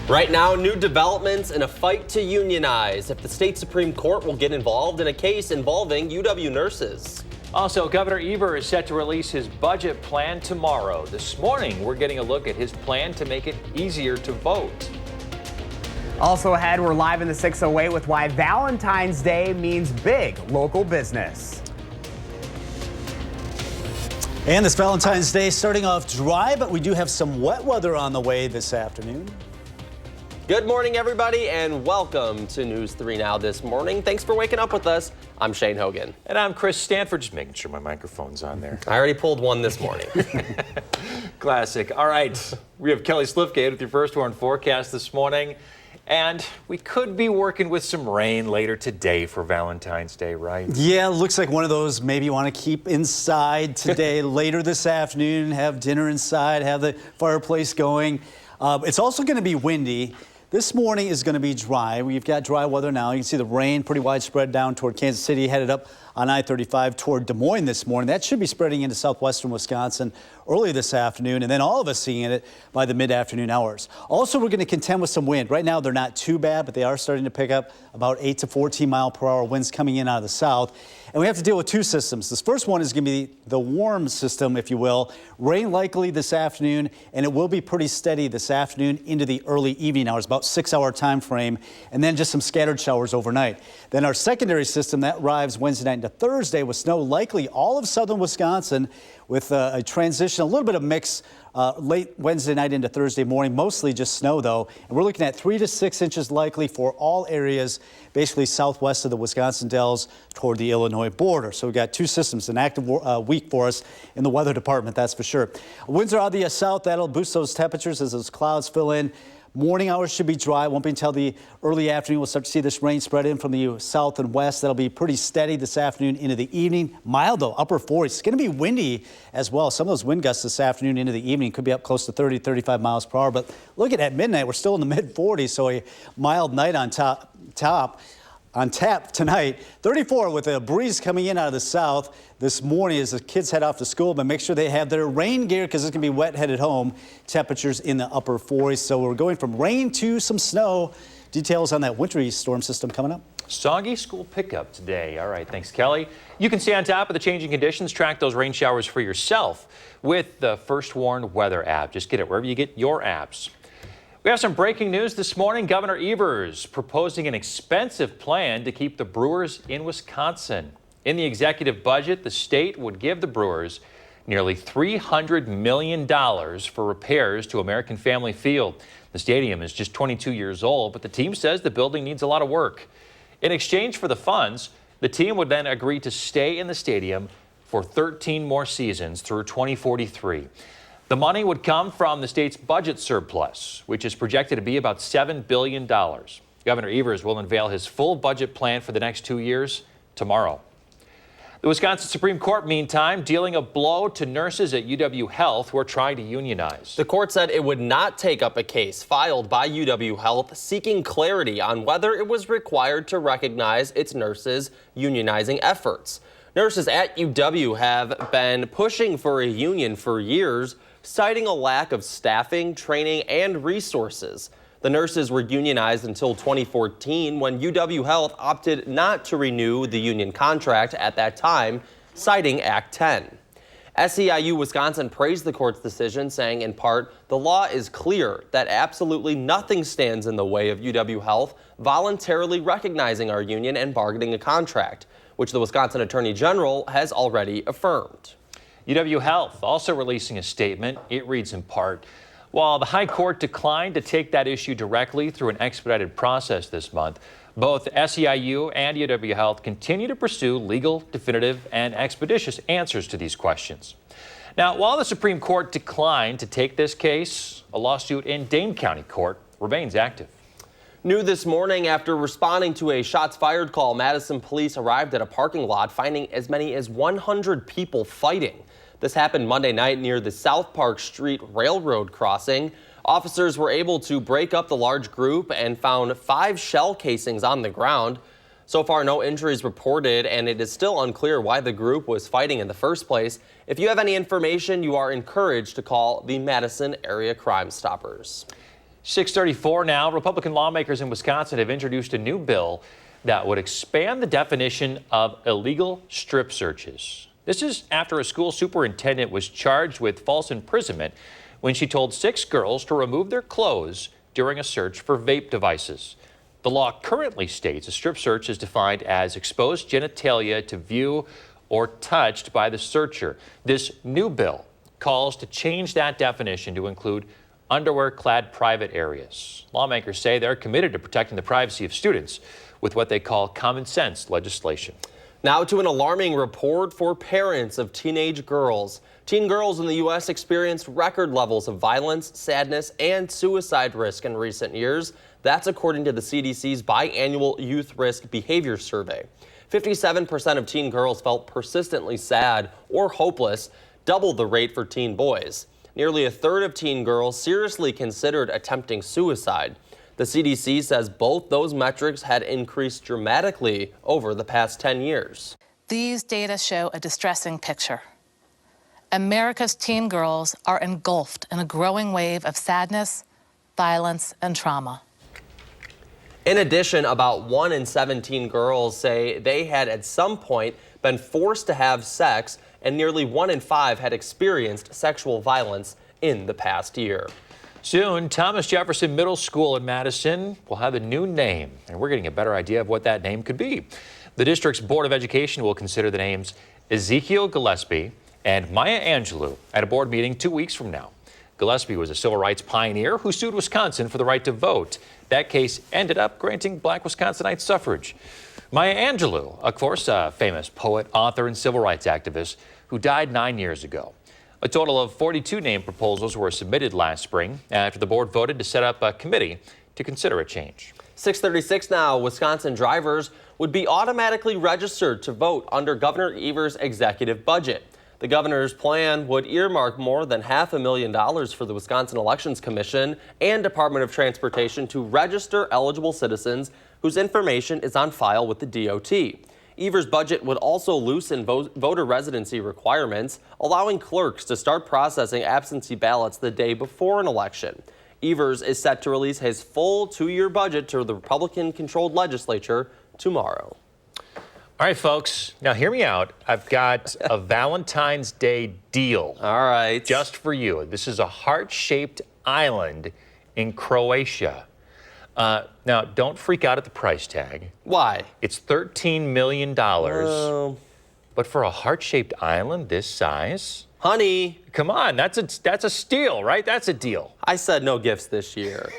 Right now, new developments in a fight to unionize if the state Supreme Court will get involved in a case involving UW nurses. Also, Governor Evers is set to release his budget plan tomorrow. This morning, we're getting a look at his plan to make it easier to vote. Also ahead, we're live in the 608 with why Valentine's Day means big local business. And this Valentine's Day starting off dry, but we do have some wet weather on the way this afternoon. Good morning, everybody, and welcome to News 3 Now this morning. Thanks for waking up with us. I'm Shane Hogan. And I'm Chris Stanford, just making sure my microphone's on there. I already pulled one this morning. Classic. All right, we have Kelly Slifgate with your first warn forecast this morning. And we could be working with some rain later today for Valentine's Day, right? Yeah, looks like one of those maybe you want to keep inside today, later this afternoon, have dinner inside, have the fireplace going. It's also going to be windy. This morning is going to be dry. We've got dry weather now. You can see the rain pretty widespread down toward Kansas City, headed up on I-35 toward Des Moines this morning. That should be spreading into southwestern Wisconsin early this afternoon, and then all of us seeing it by the mid-afternoon hours. Also, we're going to contend with some wind. Right now, they're not too bad, but they are starting to pick up about 8 to 14 mile per hour winds coming in out of the south. And we have to deal with two systems. This first one is going to be the warm system, if you will. Rain likely this afternoon, and it will be pretty steady this afternoon into the early evening hours, about 6-hour time frame, and then just some scattered showers overnight. Then our secondary system, that arrives Wednesday night into Thursday with snow likely all of southern Wisconsin, with a transition, a little bit of mix late Wednesday night into Thursday morning, mostly just snow though. And we're looking at 3 to 6 inches likely for all areas, basically southwest of the Wisconsin Dells toward the Illinois border. So we've got two systems, an active week for us in the weather department, that's for sure. Winds are out of the south, that'll boost those temperatures as those clouds fill in. Morning hours should be dry. Won't be until the early afternoon we'll start to see this rain spread in from the south and west. That'll be pretty steady this afternoon into the evening. Mild though, upper 40s. It's going to be windy as well. Some of those wind gusts this afternoon into the evening could be up close to 30, 35 miles per hour. But look at midnight, we're still in the mid 40s. So a mild night on tap tonight. 34 with a breeze coming in out of the south this morning as the kids head off to school, but make sure they have their rain gear because it's going to be wet headed home. Temperatures in the upper 40s. So we're going from rain to some snow. Details on that wintry storm system coming up. Soggy school pickup today. All right, thanks, Kelly. You can stay on top of the changing conditions, track those rain showers for yourself with the First Warn Weather app. Just get it wherever you get your apps. We have some breaking news this morning. Governor Evers proposing an expensive plan to keep the Brewers in Wisconsin. In the executive budget, the state would give the Brewers nearly $300 million for repairs to American Family Field. The stadium is just 22 years old, but the team says the building needs a lot of work. In exchange for the funds, the team would then agree to stay in the stadium for 13 more seasons through 2043. The money would come from the state's budget surplus, which is projected to be about $7 billion. Governor Evers will unveil his full budget plan for the next 2 years tomorrow. The Wisconsin Supreme Court, meantime, dealing a blow to nurses at UW Health who are trying to unionize. The court said it would not take up a case filed by UW Health seeking clarity on whether it was required to recognize its nurses' unionizing efforts. Nurses at UW have been pushing for a union for years, citing a lack of staffing, training, and resources. The nurses were unionized until 2014 when UW Health opted not to renew the union contract at that time, citing Act 10. SEIU Wisconsin praised the court's decision, saying in part, the law is clear that absolutely nothing stands in the way of UW Health voluntarily recognizing our union and bargaining a contract, which the Wisconsin Attorney General has already affirmed. UW Health also releasing a statement. It reads in part, while the High Court declined to take that issue directly through an expedited process this month, both SEIU and UW Health continue to pursue legal, definitive, and expeditious answers to these questions. Now, while the Supreme Court declined to take this case, a lawsuit in Dane County Court remains active. New this morning, after responding to a shots fired call, Madison police arrived at a parking lot, finding as many as 100 people fighting. This happened Monday night near the South Park Street Railroad crossing. Officers were able to break up the large group and found 5 shell casings on the ground. So far, no injuries reported, and it is still unclear why the group was fighting in the first place. If you have any information, you are encouraged to call the Madison Area Crime Stoppers. 6:34 now. Republican lawmakers in Wisconsin have introduced a new bill that would expand the definition of illegal strip searches. This is after a school superintendent was charged with false imprisonment when she told 6 girls to remove their clothes during a search for vape devices. The law currently states a strip search is defined as exposed genitalia to view or touched by the searcher. This new bill calls to change that definition to include underwear-clad private areas. Lawmakers say they're committed to protecting the privacy of students with what they call common sense legislation. Now to an alarming report for parents of teenage girls. Teen girls in the U.S. experienced record levels of violence, sadness, and suicide risk in recent years. That's according to the CDC's biannual Youth Risk Behavior Survey. 57% of teen girls felt persistently sad or hopeless, double the rate for teen boys. Nearly a third of teen girls seriously considered attempting suicide. The CDC says both those metrics had increased dramatically over the past 10 years. These data show a distressing picture. America's teen girls are engulfed in a growing wave of sadness, violence, and trauma. In addition, about 1 in 17 girls say they had at some point been forced to have sex, and nearly 1 in 5 had experienced sexual violence in the past year. Soon, Thomas Jefferson Middle School in Madison will have a new name, and we're getting a better idea of what that name could be. The district's Board of Education will consider the names Ezekiel Gillespie and Maya Angelou at a board meeting 2 weeks from now. Gillespie was a civil rights pioneer who sued Wisconsin for the right to vote. That case ended up granting black Wisconsinites suffrage. Maya Angelou, of course, a famous poet, author, and civil rights activist who died 9 years ago. A total of 42 name proposals were submitted last spring after the board voted to set up a committee to consider a change. 6:36 now. Wisconsin drivers would be automatically registered to vote under Governor Evers' executive budget. The governor's plan would earmark more than $500,000 for the Wisconsin Elections Commission and Department of Transportation to register eligible citizens whose information is on file with the DOT. Evers' budget would also loosen voter residency requirements, allowing clerks to start processing absentee ballots the day before an election. Evers is set to release his full 2-year budget to the Republican-controlled legislature tomorrow. All right, folks, now hear me out. I've got a Valentine's Day deal. All right. Just for you. This is a heart-shaped island in Croatia. Now, don't freak out at the price tag. Why? It's $13 million. But for a heart-shaped island this size? Honey. Come on, that's a steal, right? That's a deal. I said no gifts this year.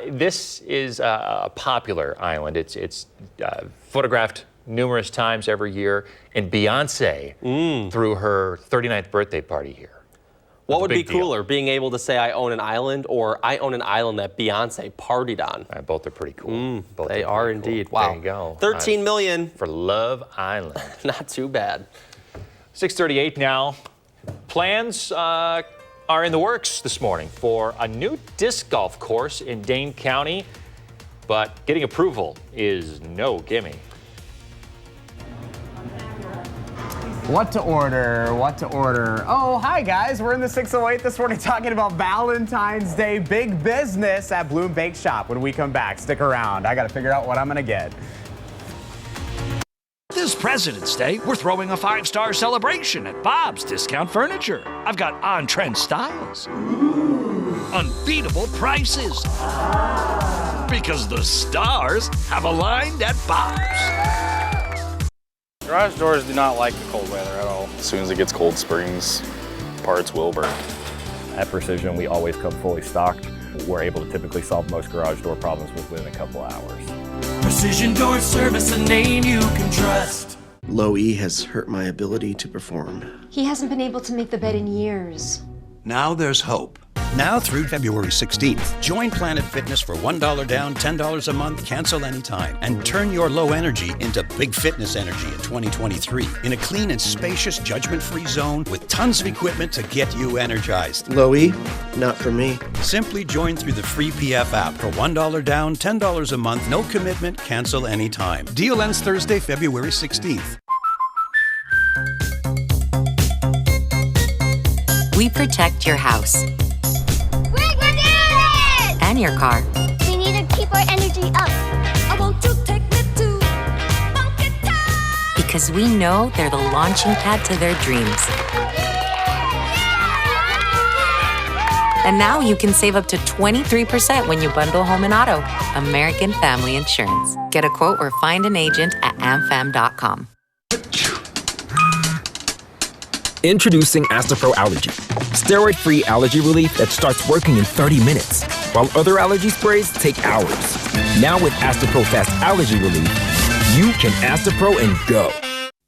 This is a popular island. It's photographed numerous times every year, and Beyonce threw her 39th birthday party here. What would be cooler, being able to say I own an island or I own an island that Beyonce partied on? Both are pretty cool. They are indeed. Cool. Wow. There you go. $13 million. For Love Island. Not too bad. 6:38 now. Plans are in the works this morning for a new disc golf course in Dane County, but getting approval is no gimme. What to order? What to order? Oh, hi guys. We're in the 608 this morning talking about Valentine's Day big business at Bloom Bake Shop. When we come back, stick around. I got to figure out what I'm going to get. This President's Day, we're throwing a 5-star celebration at Bob's Discount Furniture. I've got on-trend styles, unbeatable prices, because the stars have aligned at Bob's. Garage doors do not like the cold weather at all. As soon as it gets cold springs, parts will burn. At Precision, we always come fully stocked. We're able to typically solve most garage door problems within a couple of hours. Precision Door Service, a name you can trust. Low E has hurt my ability to perform. He hasn't been able to make the bed in years. Now there's hope. Now through February 16th. Join Planet Fitness for $1 down, $10 a month, cancel anytime, and turn your low energy into big fitness energy in 2023 in a clean and spacious, judgment-free zone with tons of equipment to get you energized. Low E, not for me. Simply join through the free PF app for $1 down, $10 a month, no commitment, cancel anytime. Deal ends Thursday, February 16th. We protect your house. We're doing it! And your car. We need to keep our energy up. I want to take me to Monkey Town. Because we know they're the launching pad to their dreams. And now you can save up to 23% when you bundle home and auto. American Family Insurance. Get a quote or find an agent at amfam.com. Introducing Astapro Allergy. Steroid-free allergy relief that starts working in 30 minutes, while other allergy sprays take hours. Now with Astapro Fast Allergy Relief, you can Astapro and go.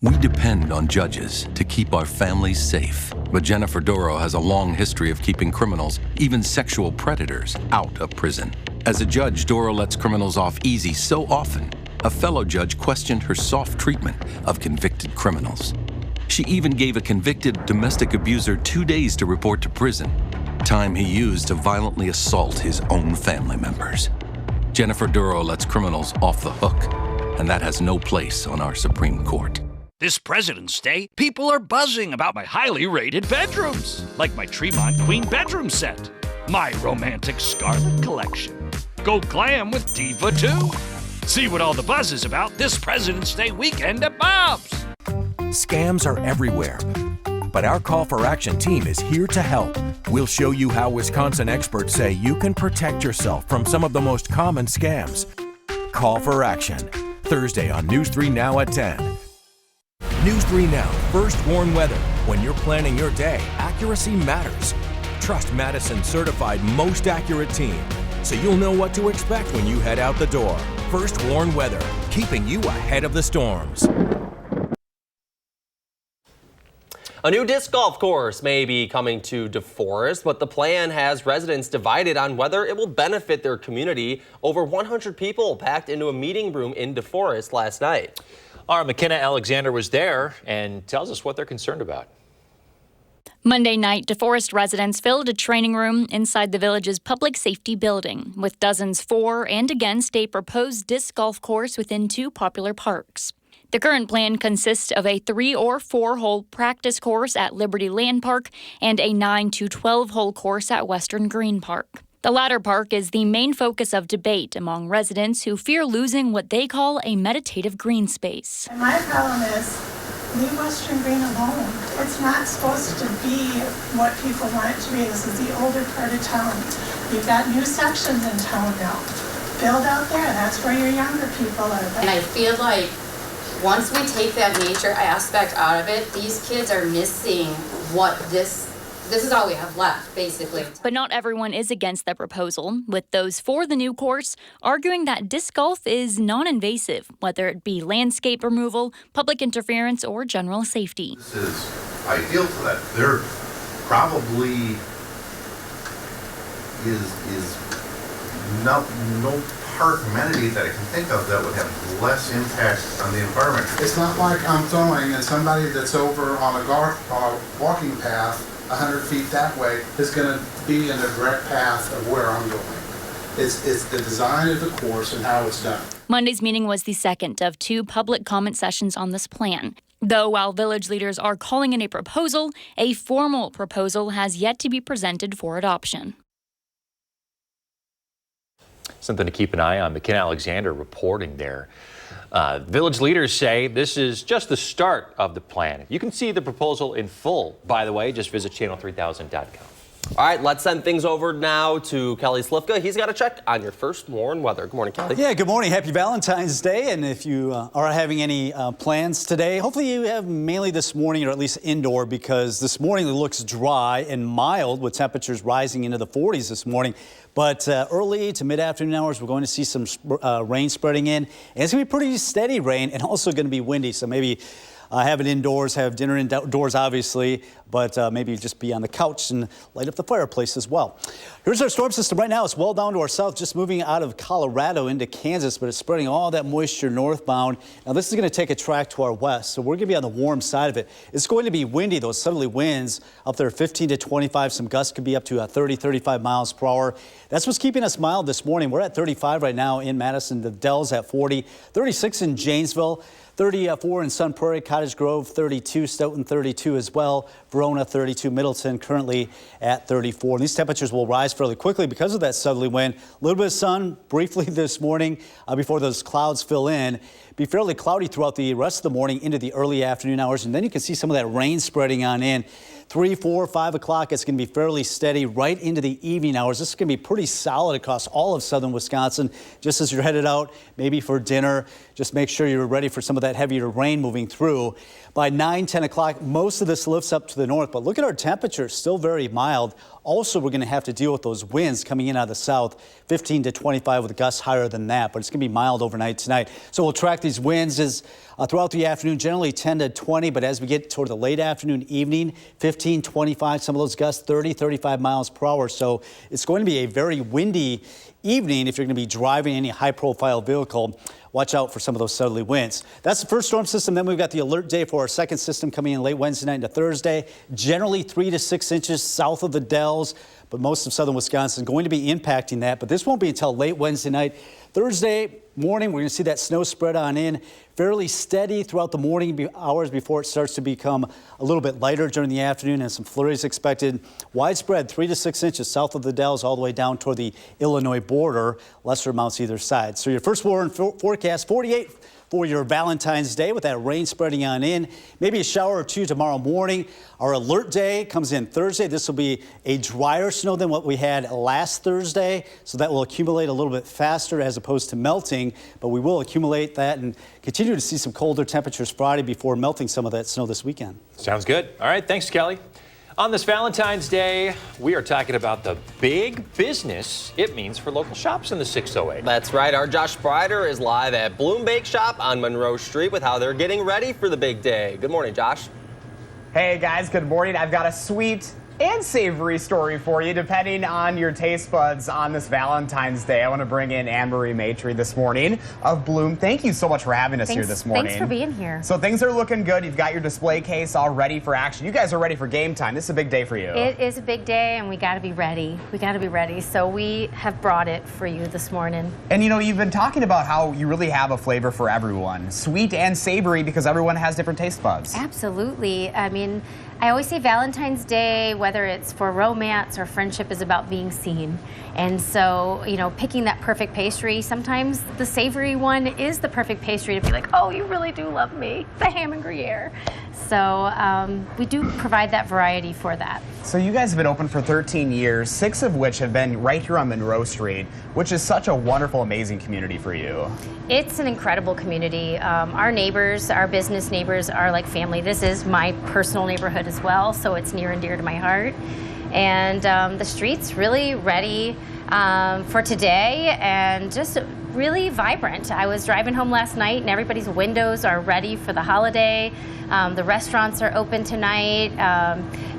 We depend on judges to keep our families safe. But Jennifer Doro has a long history of keeping criminals, even sexual predators, out of prison. As a judge, Doro lets criminals off easy so often, a fellow judge questioned her soft treatment of convicted criminals. She even gave a convicted domestic abuser 2 days to report to prison, time he used to violently assault his own family members. Jennifer Doro lets criminals off the hook, and that has no place on our Supreme Court. This President's Day, people are buzzing about my highly rated bedrooms, like my Tremont Queen bedroom set, my romantic Scarlet collection. Go glam with Diva 2. See what all the buzz is about this President's Day weekend at Bob's. Scams are everywhere, but our Call for Action team is here to help. We'll show you how Wisconsin experts say you can protect yourself from some of the most common scams. Call for Action, Thursday on News 3 Now at 10. News 3 Now, first warn weather. When you're planning your day, accuracy matters. Trust Madison's certified most accurate team, so you'll know what to expect when you head out the door. First warn weather, keeping you ahead of the storms. A new disc golf course may be coming to DeForest, but the plan has residents divided on whether it will benefit their community. Over 100 people packed into a meeting room in DeForest last night. Our McKenna Alexander was there and tells us what they're concerned about. Monday night, DeForest residents filled a training room inside the village's public safety building, with dozens for and against a proposed disc golf course within 2 popular parks. The current plan consists of a 3 or 4 hole practice course at Liberty Land Park and a 9 to 12 hole course at Western Green Park. The latter park is the main focus of debate among residents who fear losing what they call a meditative green space. My problem is, leave Western Green alone. It's not supposed to be what people want it to be. This is the older part of town. You've got new sections in town now. Build out there, that's where your younger people are. And I feel like once we take that nature aspect out of it, these kids are missing what this is all we have left, basically. But not everyone is against the proposal, with those for the new course arguing that disc golf is non-invasive, whether it be landscape removal, public interference, or general safety. This is ideal for that. There probably is no park amenity that I can think of that would have less impact on the environment. It's not like I'm throwing and somebody that's over on a walking path 100 feet that way is going to be in a direct path of where I'm going. It's the design of the course and how it's done. Monday's meeting was the second of 2 public comment sessions on this plan. Though while village leaders are calling it a proposal, a formal proposal has yet to be presented for adoption. Something to keep an eye on. McKenna Alexander reporting there. Village leaders say this is just the start of the plan. You can see the proposal in full, by the way. Just visit channel3000.com. All right, let's send things over now to Kelly Slifka. He's got a check on your first warn weather. Good morning, Kelly. Yeah, good morning. Happy Valentine's Day. And if you are having any plans today, hopefully you have mainly this morning or at least indoor, because this morning it looks dry and mild with temperatures rising into the 40s this morning. But early to mid-afternoon hours, we're going to see some rain spreading in. And it's going to be pretty steady rain and also going to be windy. So maybe have it indoors, have dinner indoors, obviously. but maybe just be on the couch and light up the fireplace as well. Here's our storm system right now. It's well down to our south, just moving out of Colorado into Kansas, but it's spreading all that moisture northbound. Now this is going to take a track to our west, so we're going to be on the warm side of it. It's going to be windy, those southerly winds up there 15 to 25. Some gusts could be up to 30, 35 miles per hour. That's what's keeping us mild this morning. We're at 35 right now in Madison. The Dells at 40, 36 in Janesville. 34 in Sun Prairie, Cottage Grove, 32, Stoughton 32 as well, Verona 32, Middleton currently at 34. These temperatures will rise fairly quickly because of that southerly wind. A little bit of sun briefly this morning before those clouds fill in. Be fairly cloudy throughout the rest of the morning into the early afternoon hours, and then you can see some of that rain spreading on in. 3, 4, 5 o'clock, it's going to be fairly steady right into the evening hours. This is going to be pretty solid across all of southern Wisconsin. Just as you're headed out, maybe for dinner, just make sure you're ready for some of that heavier rain moving through. By 9, 10 o'clock, most of this lifts up to the north, but look at our temperatures, still very mild. Also, we're going to have to deal with those winds coming in out of the south, 15 to 25 with gusts higher than that, but it's going to be mild overnight tonight. So we'll track these winds as throughout the afternoon, generally 10 to 20, but as we get toward the late afternoon, evening, 15, 25, some of those gusts 30, 35 miles per hour. So it's going to be a very windy evening if you're going to be driving any high-profile vehicle. Watch out for some of those southerly winds. That's the first storm system. Then we've got the alert day for our second system coming in late Wednesday night into Thursday. Generally 3 to 6 inches south of the Dells, but most of southern Wisconsin is going to be impacting that. But this won't be until late Wednesday night. Thursday morning, we're going to see that snow spread on in. Fairly steady throughout the morning hours before it starts to become a little bit lighter during the afternoon, and some flurries expected. Widespread 3 to 6 inches south of the Dells all the way down toward the Illinois border. Lesser amounts either side. So your first warning forecast, 48 for your Valentine's Day with that rain spreading on in. Maybe a shower or two tomorrow morning. Our alert day comes in Thursday. This will be a drier snow than what we had last Thursday, so that will accumulate a little bit faster as opposed to melting, but we will accumulate that and continue to see some colder temperatures Friday before melting some of that snow this weekend. Sounds good. All right, thanks, Kelly. On this Valentine's Day, we are talking about the big business it means for local shops in the 608. That's right. Our Josh Sprider is live at Bloom Bake Shop on Monroe Street with how they're getting ready for the big day. Good morning, Josh. Hey guys, good morning. I've got a sweet and savory story for you, depending on your taste buds on this Valentine's Day. I want to bring in Anne-Marie Maitre this morning of Bloom. Thank you so much for having us here this morning. Thanks for being here. So things are looking good. You've got your display case all ready for action. You guys are ready for game time. This is a big day for you. It is a big day, and we got to be ready. We got to be ready. So we have brought it for you this morning. And you know, you've been talking about how you really have a flavor for everyone, sweet and savory, because everyone has different taste buds. Absolutely. I mean, I always say Valentine's Day, whether it's for romance or friendship, is about being seen. And so, you know, picking that perfect pastry, sometimes the savory one is the perfect pastry to be like, oh, you really do love me, the ham and Gruyere. So we do provide that variety for that. So you guys have been open for 13 years, 6 of which have been right here on Monroe Street, which is such a wonderful, amazing community for you. It's an incredible community. Our neighbors, our business neighbors are like family. This is my personal neighborhood as well, so it's near and dear to my heart. And the street's really ready for today and just really vibrant. I was driving home last night and everybody's windows are ready for the holiday. The restaurants are open tonight.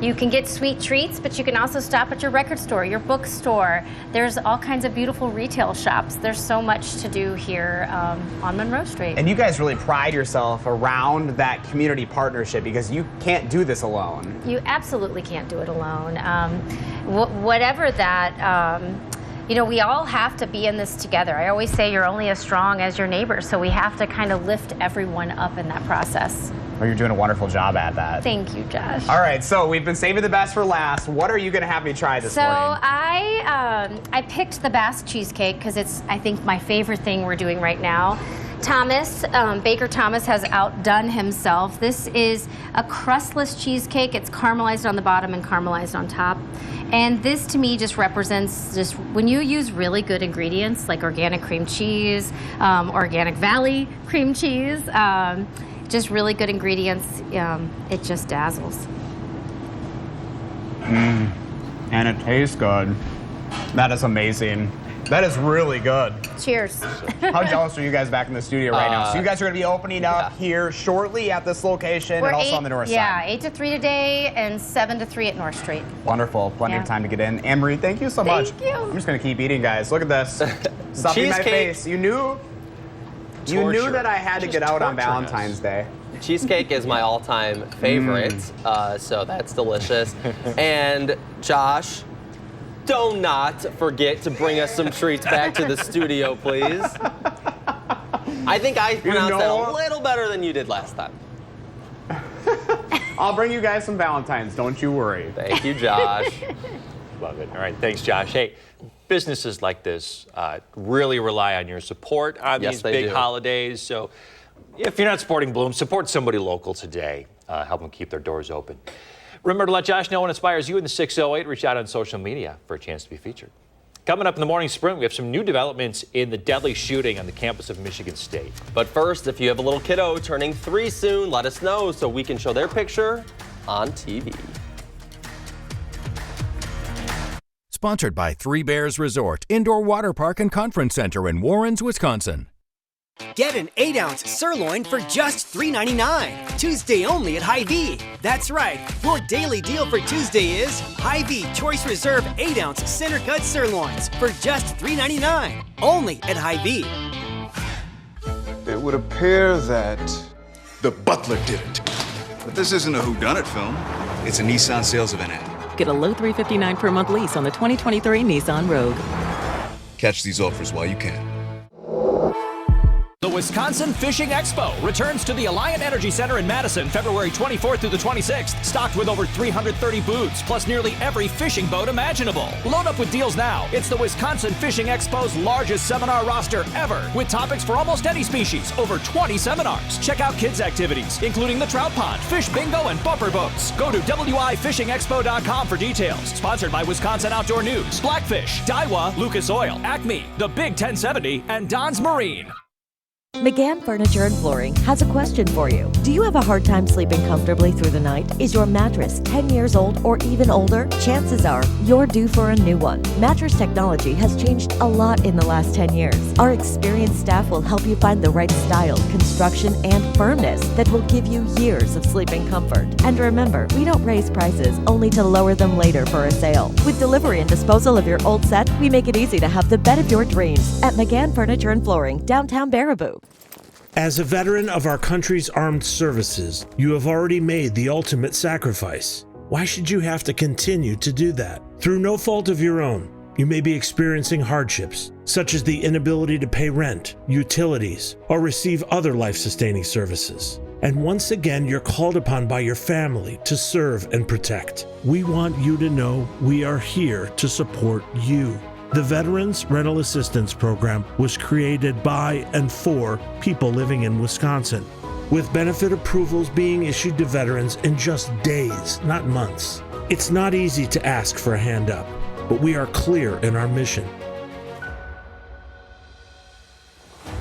You can get sweet treats, but you can also stop at your record store, your bookstore. There's all kinds of beautiful retail shops. There's so much to do here on Monroe Street. And you guys really pride yourself around that community partnership because you can't do this alone. You absolutely can't do it alone. Whatever that, you know, we all have to be in this together. I always say you're only as strong as your neighbor, so we have to kind of lift everyone up in that process. Well, you're doing a wonderful job at that. Thank you, Josh. All right, so we've been saving the best for last. What are you going to have me try this morning? So I picked the Basque cheesecake because it's, I think, my favorite thing we're doing right now. Thomas, Baker Thomas has outdone himself. This is a crustless cheesecake. It's caramelized on the bottom and caramelized on top. And this to me just represents just when you use really good ingredients like organic cream cheese, Organic Valley cream cheese, just really good ingredients, it just dazzles. And it tastes good. That is amazing. That is really good. Cheers. How jealous are you guys back in the studio right now? So you guys are going to be opening up here shortly at this location and also on the north side. Yeah, 8 to 3 today and 7 to 3 at North Street. Wonderful. Plenty of time to get in. Anne-Marie, thank you so much. Thank you. I'm just going to keep eating, guys. Look at this. Stuffing my face. You knew that I had to get out on Valentine's Day. Cheesecake is my all-time favorite, so that's delicious. And Josh, do not forget to bring us some treats back to the studio, please. I think I pronounced that a little better than you did last time. I'll bring you guys some Valentines, don't you worry. Thank you, Josh. Love it. All right, thanks, Josh. Hey, businesses like this really rely on your support on these big holidays. So if you're not supporting Bloom, support somebody local today. Help them keep their doors open. Remember to let Josh know what inspires you in the 608. Reach out on social media for a chance to be featured. Coming up in the morning sprint, we have some new developments in the deadly shooting on the campus of Michigan State. But first, if you have a little kiddo turning 3 soon, let us know so we can show their picture on TV. Sponsored by Three Bears Resort, Indoor Water Park and Conference Center in Warrens, Wisconsin. Get an 8-ounce sirloin for just $3.99. Tuesday only at Hy-Vee. That's right. Your daily deal for Tuesday is Hy-Vee Choice Reserve 8-ounce center cut sirloins for just $3.99. Only at Hy-Vee. It would appear that the butler did it. But this isn't a whodunit film. It's a Nissan sales event ad. Get a low $359 per month lease on the 2023 Nissan Rogue. Catch these offers while you can. The Wisconsin Fishing Expo returns to the Alliant Energy Center in Madison February 24th through the 26th, stocked with over 330 booths, plus nearly every fishing boat imaginable. Load up with deals now. It's the Wisconsin Fishing Expo's largest seminar roster ever, with topics for almost any species, over 20 seminars. Check out kids' activities, including the trout pond, fish bingo, and bumper boats. Go to wifishingexpo.com for details. Sponsored by Wisconsin Outdoor News, Blackfish, Daiwa, Lucas Oil, Acme, the Big 1070, and Don's Marine. McGann Furniture and Flooring has a question for you. Do you have a hard time sleeping comfortably through the night? Is your mattress 10 years old or even older? Chances are you're due for a new one. Mattress technology has changed a lot in the last 10 years. Our experienced staff will help you find the right style, construction, and firmness that will give you years of sleeping comfort. And remember, we don't raise prices only to lower them later for a sale. With delivery and disposal of your old set, we make it easy to have the bed of your dreams at McGann Furniture and Flooring, downtown Baraboo. As a veteran of our country's armed services, you have already made the ultimate sacrifice. Why should you have to continue to do that? Through no fault of your own, you may be experiencing hardships, such as the inability to pay rent, utilities, or receive other life-sustaining services. And once again, you're called upon by your family to serve and protect. We want you to know we are here to support you. The Veterans Rental Assistance Program was created by and for people living in Wisconsin, with benefit approvals being issued to veterans in just days, not months. It's not easy to ask for a hand up, but we are clear in our mission.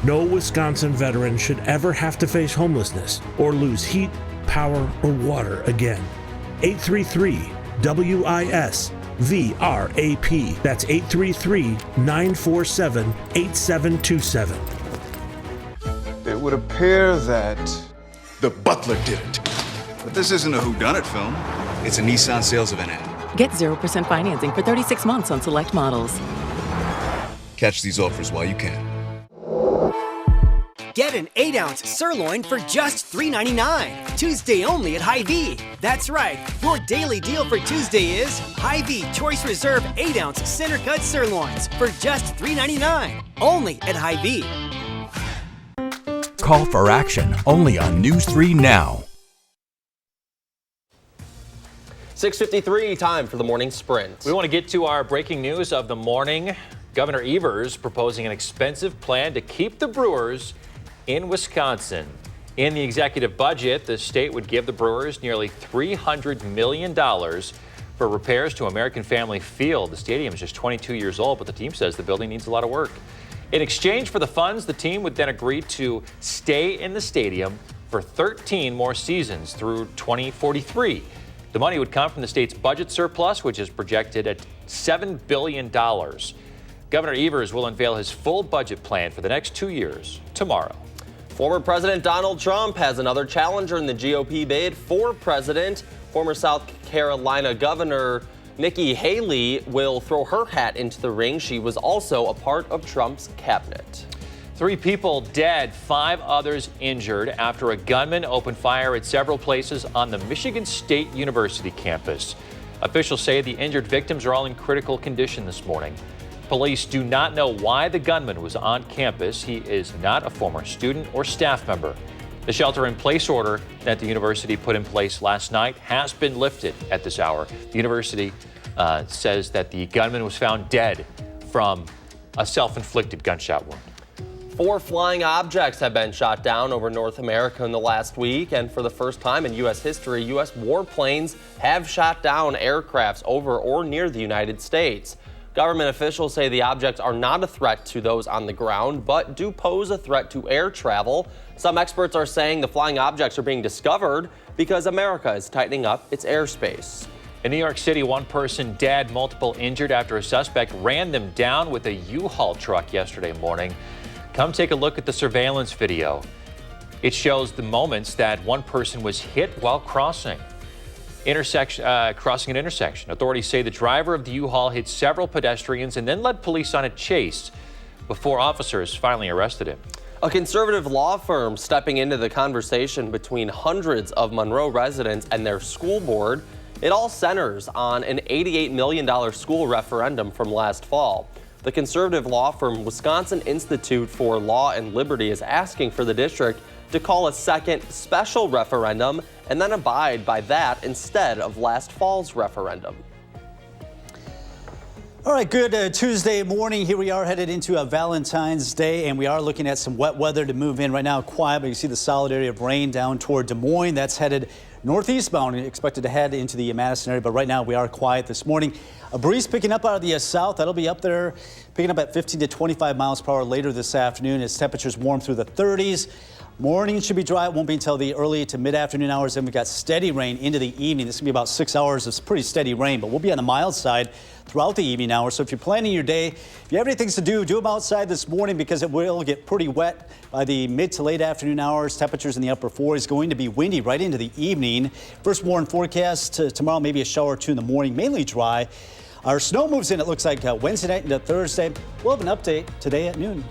No Wisconsin veteran should ever have to face homelessness or lose heat, power, or water again. 833-WISC VRAP. That's 833-947-8727. It would appear that the butler did it. But this isn't a whodunit film. It's a Nissan sales event ad. Get 0% financing for 36 months on select models. Catch these offers while you can. Get an 8-ounce sirloin for just $3.99. Tuesday only at Hy-Vee. That's right. Your daily deal for Tuesday is Hy-Vee Choice Reserve 8-ounce center cut sirloins for just $3.99. Only at Hy-Vee. Call for action only on News 3 Now. 6:53, time for the morning sprint. We want to get to our breaking news of the morning. Governor Evers proposing an expensive plan to keep the Brewers in Wisconsin. In the executive budget, the state would give the Brewers nearly $300 million for repairs to American Family Field. The stadium is just 22 years old, but the team says the building needs a lot of work. In exchange for the funds, the team would then agree to stay in the stadium for 13 more seasons through 2043. The money would come from the state's budget surplus, which is projected at $7 billion. Governor Evers will unveil his full budget plan for the next 2 years tomorrow. Former President Donald Trump has another challenger in the GOP bid for president. Former South Carolina Governor Nikki Haley will throw her hat into the ring. She was also a part of Trump's cabinet. 3 people dead, 5 others injured after a gunman opened fire at several places on the Michigan State University campus. Officials say the injured victims are all in critical condition this morning. Police do not know why the gunman was on campus. He is not a former student or staff member. The shelter-in-place order that the university put in place last night has been lifted at this hour. The university says that the gunman was found dead from a self-inflicted gunshot wound. 4 flying objects have been shot down over North America in the last week, and for the first time in U.S. history, U.S. warplanes have shot down aircrafts over or near the United States. Government officials say the objects are not a threat to those on the ground, but do pose a threat to air travel. Some experts are saying the flying objects are being discovered because America is tightening up its airspace. In New York City, 1 person dead, multiple injured after a suspect ran them down with a U-Haul truck yesterday morning. Come take a look at the surveillance video. It shows the moments that 1 person was hit while crossing an intersection. Authorities say the driver of the U-Haul hit several pedestrians and then led police on a chase before officers finally arrested him. A conservative law firm stepping into the conversation between hundreds of Monroe residents and their school board. It all centers on an $88 million school referendum from last fall. The conservative law firm Wisconsin Institute for Law and Liberty is asking for the district to call a second special referendum and then abide by that instead of last fall's referendum. All right, good Tuesday morning. Here we are headed into Valentine's Day, and we are looking at some wet weather to move in right now. Quiet, but you see the solid area of rain down toward Des Moines. That's headed northeastbound, expected to head into the Madison area, but right now we are quiet this morning. A breeze picking up out of the south. That'll be up there, picking up at 15 to 25 miles per hour later this afternoon as temperatures warm through the 30s. Morning should be dry. It won't be until the early to mid-afternoon hours. Then we've got steady rain into the evening. This is going to be about 6 hours of pretty steady rain, but we'll be on the mild side throughout the evening hours. So if you're planning your day, if you have any things to do them outside this morning because it will get pretty wet by the mid to late afternoon hours. Temperatures in the upper 40s, going to be windy right into the evening. First warn forecast tomorrow, maybe a shower or 2 in the morning, mainly dry. Our snow moves in, it looks like Wednesday night into Thursday. We'll have an update today at noon.